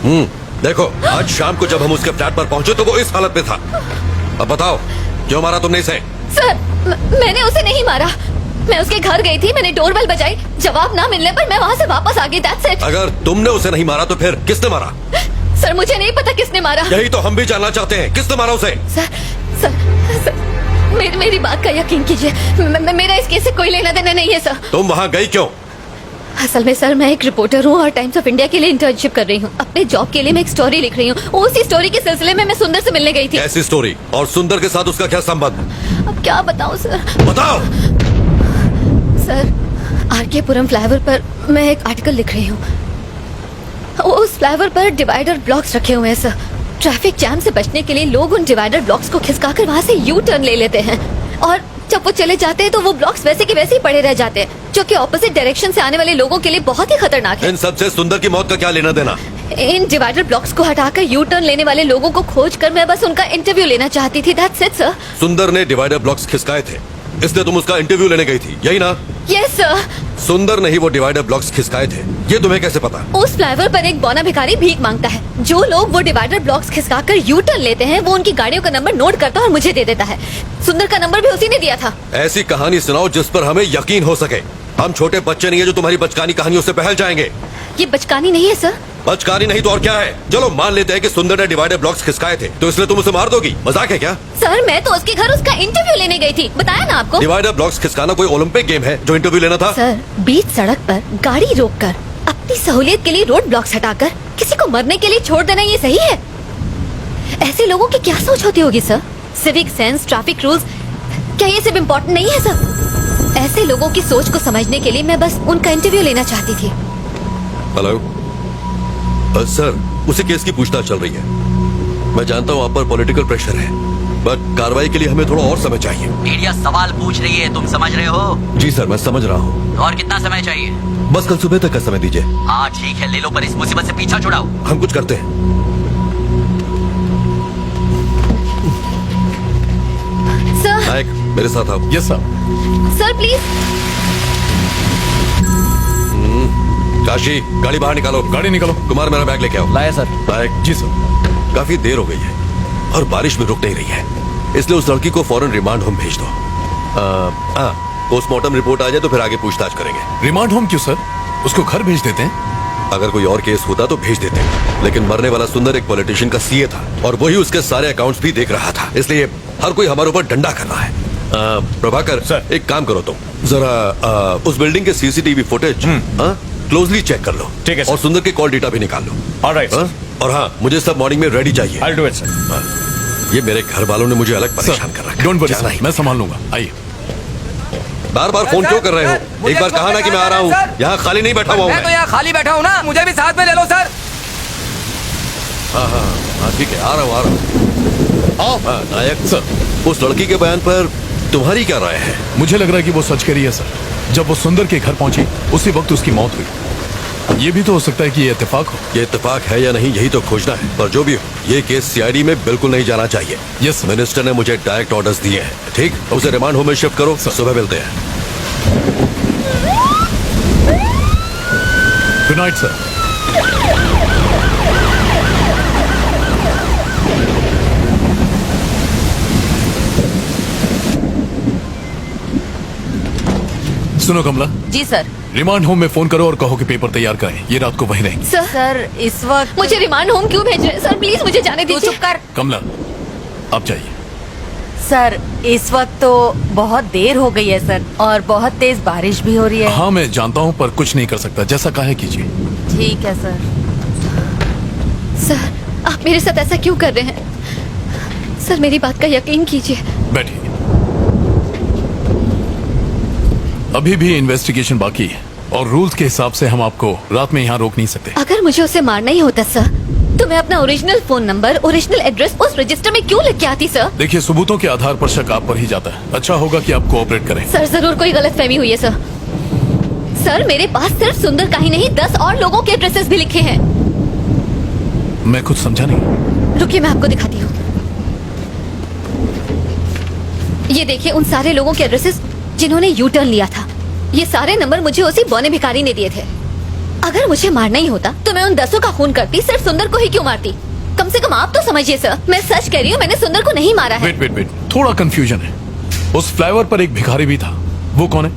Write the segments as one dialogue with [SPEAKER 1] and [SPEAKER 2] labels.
[SPEAKER 1] देखो, आज शाम को जब हम उसके फ्लैट पर पहुंचे तो वो इस हालत में था। अब बताओ, क्यों मारा तुमने इसे?
[SPEAKER 2] सर, मैंने उसे नहीं मारा। मैं उसके घर गई थी, मैंने डोरबेल बजाई, जवाब ना मिलने पर मैं वहाँ से वापस आ गई। That's it.
[SPEAKER 1] अगर तुमने उसे नहीं मारा तो फिर किसने मारा?
[SPEAKER 2] सर, मुझे नहीं पता किसने मारा।
[SPEAKER 1] यही तो हम भी जानना चाहते हैं, किसने मारा उसे?
[SPEAKER 2] सर, मेरी बात का यकीन कीजिए, मेरा इस केस से कोई लेना देना नहीं है सर।
[SPEAKER 1] तुम वहाँ गई क्यों?
[SPEAKER 2] असल में सर, मैं एक रिपोर्टर हूँ और टाइम्स ऑफ इंडिया के लिए इंटर्नशिप कर रही हूँ। अपने जॉब के लिए मैं एक स्टोरी लिख रही हूँ। उसी स्टोरी के सिलसिले में मैं सुंदर से मिलने गई थी।
[SPEAKER 1] ऐसी स्टोरी? और सुंदर के साथ उसका क्या संबंध?
[SPEAKER 2] अब क्या बताऊँ सर?
[SPEAKER 1] बताओ।
[SPEAKER 2] सर, आरके पुरम फ्लाईओवर पर मैं एक आर्टिकल लिख रही हूँ। उस फ्लाईओवर पर डिवाइडर ब्लॉक्स रखे हुए हैं सर। ट्रैफिक जैम से बचने के लिए लोग उन डिवाइडर ब्लॉक्स को खिसकाकर वहाँ से यू टर्न ले लेते हैं और जब वो चले जाते हैं तो वो ब्लॉक्स वैसे के वैसे ही पड़े रह जाते हैं, जो कि ऑपोजिट डायरेक्शन से आने वाले लोगों के लिए बहुत ही खतरनाक है।
[SPEAKER 1] इन सबसे सुंदर की मौत का क्या लेना देना?
[SPEAKER 2] इन डिवाइडर ब्लॉक्स को हटाकर यू टर्न लेने वाले लोगों को खोजकर मैं बस उनका इंटरव्यू लेना चाहती थी। That's it sir.
[SPEAKER 1] सुंदर ने डिवाइडर ब्लॉक्स खिसकाए थे, इसलिए तुम उसका इंटरव्यू लेने गई थी, यही ना?
[SPEAKER 2] Yes sir.
[SPEAKER 1] सुंदर ने ही वो डिवाइडर ब्लॉक्स खिसकाए थे, ये तुम्हें कैसे पता?
[SPEAKER 2] उस फ्लाईओवर पर एक बौना भिखारी भीख मांगता है। जो लोग वो डिवाइडर ब्लॉक्स खिसकाकर यू टर्न लेते हैं वो उनकी गाड़ियों का नंबर नोट करता है और मुझे दे देता है। सुंदर का नंबर भी उसी ने दिया था।
[SPEAKER 1] ऐसी कहानी सुनाओ जिस पर हमें यकीन हो सके। हम छोटे बच्चे नहीं है जो तुम्हारी बचकानी कहानियों से बहल जाएंगे।
[SPEAKER 2] ये बचकानी नहीं है सर।
[SPEAKER 1] बचकानी नहीं तो और क्या है? चलो मान लेते हैं कि सुंदर ने डिवाइडर ब्लॉक्स खिसकाए थे, तो इसलिए तुम उसे मार दोगी? मजाक है क्या?
[SPEAKER 2] सर, मैं तो उसके घर उसका इंटरव्यू लेने गई थी, बताया ना आपको।
[SPEAKER 1] डिवाइडर ब्लॉक्स खिसकाना कोई ओलंपिक गेम है जो इंटरव्यू लेना था?
[SPEAKER 2] सर, बीच सड़क पर गाड़ी रोककर अपनी सहूलियत के लिए रोड ब्लॉक्स हटाकर किसी को मरने के लिए छोड़ देना ये सही है? ऐसे लोगों की क्या सोच होती होगी sir? Civic sense, traffic rules, क्या ये सब इम्पोर्टेंट नहीं है सर? ऐसे लोगों की सोच को समझने के लिए मैं बस उनका इंटरव्यू लेना चाहती थी।
[SPEAKER 1] हेलो सर, उसी केस की पूछताछ चल रही है। मैं जानता हूँ आप पर पॉलिटिकल प्रेशर है, बट कार्रवाई के लिए हमें थोड़ा और समय चाहिए।
[SPEAKER 3] मीडिया सवाल पूछ रही है, तुम समझ रहे हो?
[SPEAKER 1] जी सर, मैं समझ रहा हूँ।
[SPEAKER 3] और कितना समय चाहिए?
[SPEAKER 1] बस कल सुबह तक का समय दीजिए।
[SPEAKER 3] हाँ ठीक है, ले लो, पर इस मुसीबत से पीछा छुड़ाओ।
[SPEAKER 1] हम कुछ करते हैं।
[SPEAKER 2] सर।
[SPEAKER 1] नायक, मेरे साथ आओ।
[SPEAKER 4] Yes sir.
[SPEAKER 2] Sir please.
[SPEAKER 1] Kashi, गाड़ी बाहर निकालो।
[SPEAKER 4] गाड़ी निकालो।
[SPEAKER 1] कुमार, मेरा बैग लेके आओ।
[SPEAKER 4] लाया सर।
[SPEAKER 1] नायक।
[SPEAKER 4] जी सर।
[SPEAKER 1] काफी देर हो गई है और बारिश भी रुक नहीं रही है, इसलिए उस लड़की को फौरन रिमांड होम भेज दो। पोस्टमार्टम रिपोर्ट आ जाए तो फिर आगे पूछताछ करेंगे।
[SPEAKER 4] रिमांड होम क्यों सर? उसको घर भेज देते हैं।
[SPEAKER 1] अगर कोई और केस होता तो भेज देते, लेकिन मरने वाला सुंदर एक पॉलिटिशियन का सीए था और वही उसके सारे अकाउंट्स भी देख रहा था, इसलिए हर कोई हमारे ऊपर डंडा कर रहा है। प्रभाकर
[SPEAKER 4] सर।
[SPEAKER 1] एक काम करो, तुम जरा उस बिल्डिंग के सीसीटीवी फुटेज क्लोजली चेक कर लो।
[SPEAKER 4] ठीक है सर।
[SPEAKER 1] और सुंदर के कॉल डेटा भी निकाल लो।
[SPEAKER 4] Alright sir.
[SPEAKER 1] और हाँ, मुझे सब मॉर्निंग में रेडी चाहिए।
[SPEAKER 4] I will do it sir.
[SPEAKER 1] ये मेरे घर वालों ने मुझे अलग परेशान कर रखा है।
[SPEAKER 4] डोंट वरी
[SPEAKER 1] जाना
[SPEAKER 4] सर,
[SPEAKER 1] ही।
[SPEAKER 4] मैं संभाल लूंगा। आइए।
[SPEAKER 1] बार बार फोन क्यों कर रहे हो? एक बार कहा ना कि मैं आ रहा हूँ। यहाँ खाली नहीं बैठा हुआ हूँ
[SPEAKER 5] मैं तो यहाँ खाली बैठा हूँ ना, मुझे भी साथ में ले लो सर।
[SPEAKER 1] हाँ ठीक है, आ रहा हूँ।
[SPEAKER 4] आओ।
[SPEAKER 1] नायक
[SPEAKER 4] सर।
[SPEAKER 1] उस लड़की के बयान पर तुम्हारी क्या राय है?
[SPEAKER 4] मुझे लग रहा है कि वो सच कह रही है सर। जब वो सुंदर के घर पहुंची उसी वक्त उसकी मौत हुई। ये भी तो हो सकता है कि ये इत्तेफाक हो।
[SPEAKER 1] ये इत्तेफाक है या नहीं, यही तो खोजना है। पर जो भी हो, ये केस सीआईडी में बिल्कुल नहीं जाना चाहिए।
[SPEAKER 4] Yes sir.
[SPEAKER 1] मिनिस्टर ने मुझे डायरेक्ट ऑर्डर्स दिए हैं। ठीक, उसे रिमांड होम में शिफ्ट करो। सुबह मिलते हैं।
[SPEAKER 4] Good night sir. सुनो कमला।
[SPEAKER 6] जी सर।
[SPEAKER 4] रिमांड होम में फोन करो और कहो कि पेपर तैयार करें, ये रात को वहीं रहेंगे।
[SPEAKER 6] सर इस वक्त
[SPEAKER 2] मुझे रिमांड होम क्यों भेज रहे हैं? सर प्लीज मुझे जाने
[SPEAKER 6] तू
[SPEAKER 2] दीजिए।
[SPEAKER 6] चुप कर।
[SPEAKER 4] कमला, आप जाइए।
[SPEAKER 6] सर इस वक्त तो बहुत देर हो गई है सर, और बहुत तेज बारिश भी हो रही है।
[SPEAKER 4] हाँ मैं जानता हूँ, पर कुछ नहीं कर सकता, जैसा कहा है कीजिए।
[SPEAKER 6] ठीक है सर।
[SPEAKER 2] सर, आप मेरे साथ ऐसा क्यों कर रहे हैं? सर मेरी बात का यकीन कीजिए।
[SPEAKER 4] बैठिए। अभी भी इन्वेस्टिगेशन बाकी है और रूल्स के हिसाब से हम आपको रात में यहाँ रोक नहीं सकते।
[SPEAKER 2] अगर मुझे उसे मारना ही होता सर, तो मैं अपना original phone number, original address उस रजिस्टर में क्यों लिख के आती सर?
[SPEAKER 4] देखिए, सबूतों के आधार पर शक आप पर ही जाता है। अच्छा होगा कि आप कोऑपरेट करें।
[SPEAKER 2] सर जरूर कोई गलतफहमी हुई है सर। सर मेरे पास सिर्फ सुंदर का ही नहीं 10 और लोगों के एड्रेसेस भी लिखे हैं।
[SPEAKER 4] मैं कुछ समझा नहीं।
[SPEAKER 2] रुकिए मैं आपको दिखाती हूँ। ये देखिए उन सारे लोगों के एड्रेसेस जिन्होंने यू टर्न लिया था। ये सारे नंबर मुझे उसी बौने भिखारी ने दिए थे। अगर मुझे मारना ही होता तो मैं उन 10 का खून करती, सिर्फ सुंदर को ही क्यों मारती? कम से कम आप तो समझिए सर, मैं सच कह रही हूँ, मैंने सुंदर को नहीं मारा है।
[SPEAKER 4] वेट, थोड़ा कंफ्यूजन है। उस फ्लाईओवर पर एक भिखारी भी था, वो कौन है?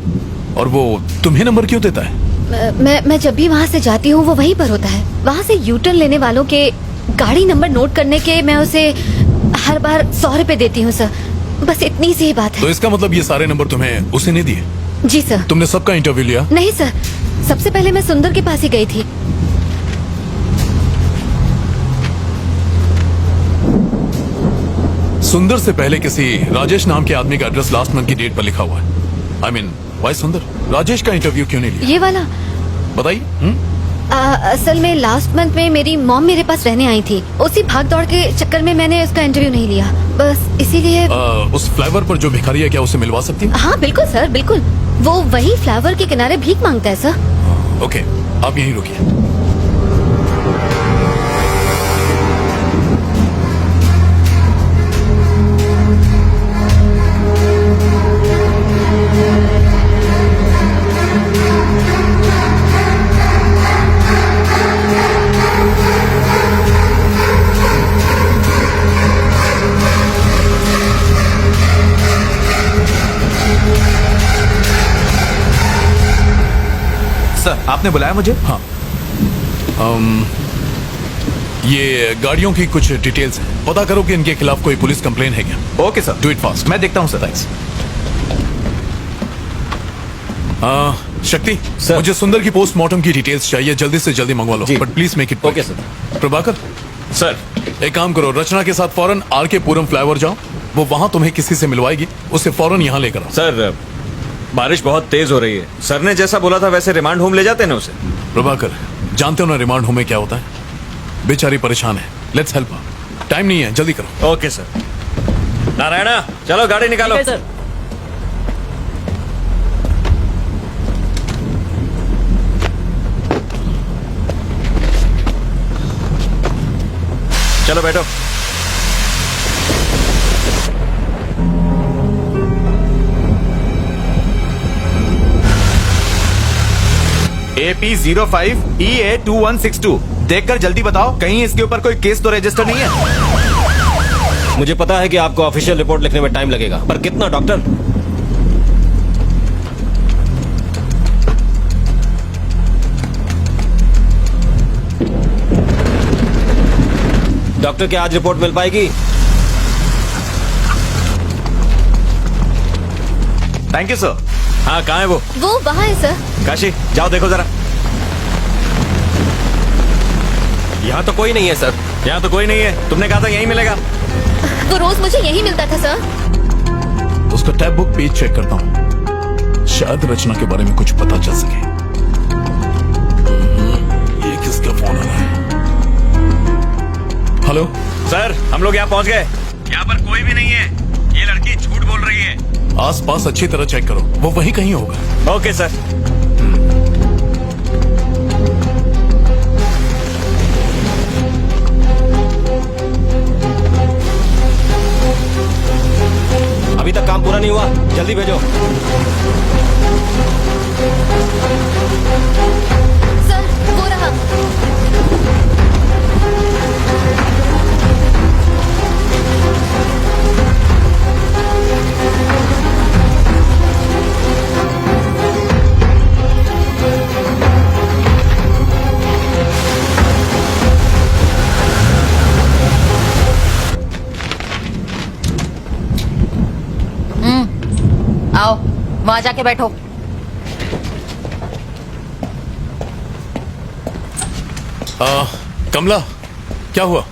[SPEAKER 4] और वो तुम्हें नंबर क्यों देता है?
[SPEAKER 2] मैं जब भी वहाँ से जाती हूँ वो वहीं पर होता है। वहाँ से यूटर्न लेने वालों के गाड़ी नंबर नोट करने के मैं उसे हर बार 100 रुपए देती हूँ सर, बस इतनी सी ही बात है।
[SPEAKER 4] तो इसका मतलब ये सारे नंबर तुम्हें उसे नहीं दिए?
[SPEAKER 2] जी सर।
[SPEAKER 4] तुमने सबका इंटरव्यू लिया?
[SPEAKER 2] नहीं सर, सबसे पहले मैं सुंदर के पास ही गई थी।
[SPEAKER 4] सुंदर से पहले किसी राजेश नाम के आदमी का एड्रेस लास्ट मंथ की डेट पर लिखा हुआ है। आई मीन वाई सुंदर राजेश का इंटरव्यू क्यों नहीं लिया?
[SPEAKER 2] ये वाला
[SPEAKER 4] बताइए।
[SPEAKER 2] असल में लास्ट मंथ में मेरी मॉम मेरे पास रहने आई थी, उसी भाग दौड़ के चक्कर में मैंने उसका इंटरव्यू नहीं लिया, बस इसीलिए।
[SPEAKER 4] उस फ्लाईओवर पर जो भिखारी है, क्या उसे मिलवा सकती है?
[SPEAKER 2] हाँ बिल्कुल सर, बिल्कुल। वो वही फ्लावर के किनारे भीख मांगता है सर।
[SPEAKER 4] ओके, आप यहीं रुकिए।
[SPEAKER 5] सर, आपने बुलाया मुझे?
[SPEAKER 4] हाँ। ये गाड़ियों की कुछ डिटेल्स हैं, पता करो कि इनके खिलाफ कोई पुलिस कंप्लेन है क्या।
[SPEAKER 5] Okay sir,
[SPEAKER 4] do it fast.
[SPEAKER 5] मैं देखता हूँ सर।
[SPEAKER 4] थैंक्स। शक्ति
[SPEAKER 7] सर।
[SPEAKER 4] मुझे सुंदर की पोस्टमार्टम की डिटेल्स चाहिए, जल्दी से जल्दी मंगवा लो,
[SPEAKER 7] जी।
[SPEAKER 4] But please make it.
[SPEAKER 7] Okay sir.
[SPEAKER 4] Prabhakar
[SPEAKER 7] sir,
[SPEAKER 4] एक काम करो, रचना के साथ फौरन आर के पुरम फ्लाईओवर जाओ, वो वहां तुम्हें किसी से मिलवाएगी, उसे फौरन यहाँ लेकर आओ।
[SPEAKER 7] सर बारिश बहुत तेज हो रही है। सर ने जैसा बोला था वैसे रिमांड होम ले जाते हैं ना उसे।
[SPEAKER 4] प्रभाकर जानते हो ना रिमांड होम में क्या होता है? बेचारी परेशान है, लेट्स हेल्प हर। टाइम नहीं है, जल्दी करो।
[SPEAKER 7] Okay sir. नारायणा चलो गाड़ी निकालो।
[SPEAKER 6] सर।
[SPEAKER 7] चलो बैठो।
[SPEAKER 5] AP05EA2162 देखकर जल्दी बताओ, कहीं इसके ऊपर कोई केस तो रजिस्टर नहीं है?
[SPEAKER 8] मुझे पता है कि आपको ऑफिशियल रिपोर्ट लिखने में टाइम लगेगा, पर कितना डॉक्टर? डॉक्टर क्या आज रिपोर्ट मिल पाएगी?
[SPEAKER 7] Thank you sir. हाँ कहाँ है वो?
[SPEAKER 2] वहाँ है सर।
[SPEAKER 7] काशी जाओ देखो जरा।
[SPEAKER 8] यहाँ तो कोई नहीं है सर।
[SPEAKER 7] यहाँ तो कोई नहीं है, तुमने कहा था यहीं मिलेगा।
[SPEAKER 2] वो रोज मुझे यही मिलता था सर।
[SPEAKER 4] उसका टैब बुक पेज चेक करता हूँ, शायद रचना के बारे में कुछ पता चल सके। ये किसका फोन आ रहा है? हेलो
[SPEAKER 7] सर हम लोग यहाँ पहुँच गए। यहाँ पर कोई भी नहीं है, ये लड़की झूठ बोल रही है।
[SPEAKER 4] आसपास अच्छी तरह चेक करो, वो वहीं कहीं होगा।
[SPEAKER 7] Okay sir.
[SPEAKER 8] अभी तक काम पूरा नहीं हुआ, जल्दी भेजो।
[SPEAKER 2] सर वो रहा।
[SPEAKER 6] आओ, वहाँ जाके बैठो।
[SPEAKER 4] कमला क्या हुआ?